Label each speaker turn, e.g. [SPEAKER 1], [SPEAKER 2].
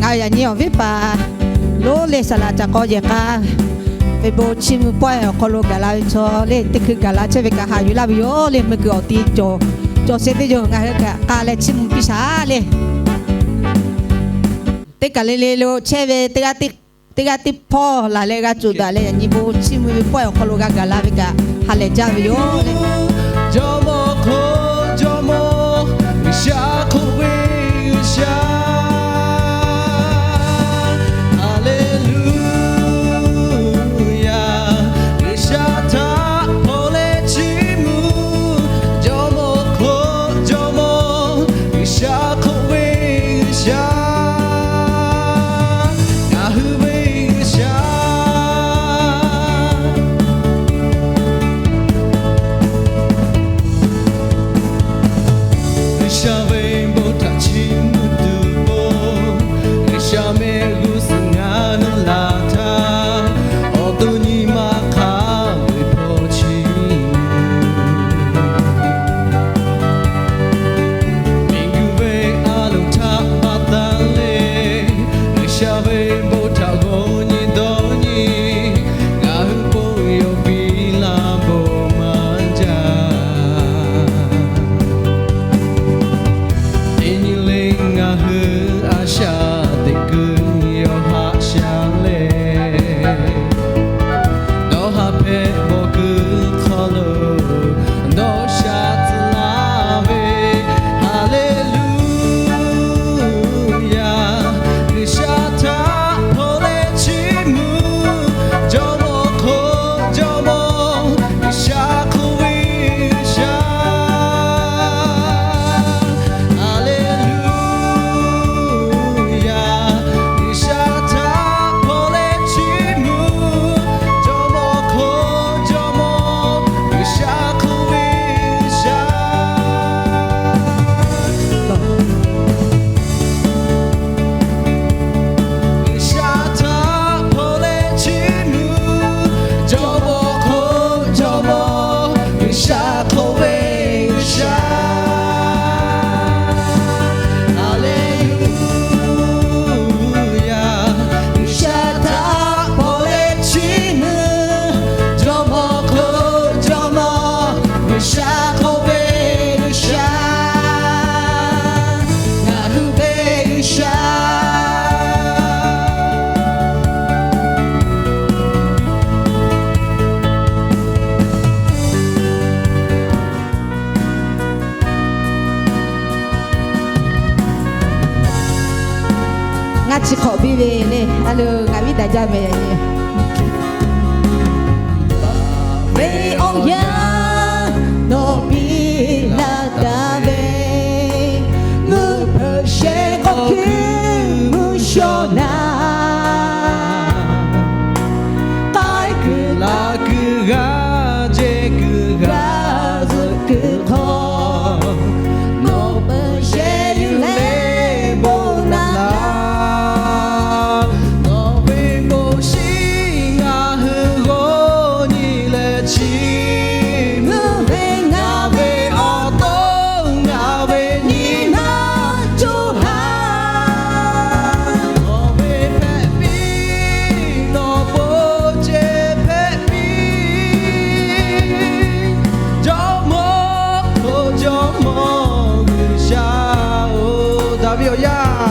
[SPEAKER 1] ngài nhà nhiều viết bà lô lê xà la chả có gì cả về bộ chim bói ở con lô gà la cho lên tích cực gà la chơi về cả hai yu la bio lên mới cửa tí cho sẽ tới giờ ngài cả lên chim bị xả lên tích cả lên lô chơi về tích tích po là lên gà chủ đạo lên như bộ chim bói ở con lô gà la về cả hai lên chơi bio lên
[SPEAKER 2] cho mô xa không về xa
[SPEAKER 1] chỉ khó bị về này, alo ngài biết đại gia về này. Về ông ya, nó bị là ta về, người phải sẽ có khi người cho na, tai cứ
[SPEAKER 2] là cứ gà dê cứ gà
[SPEAKER 1] rồi cứ khó, nó phải sẽ lên bộ na.
[SPEAKER 2] Yo ya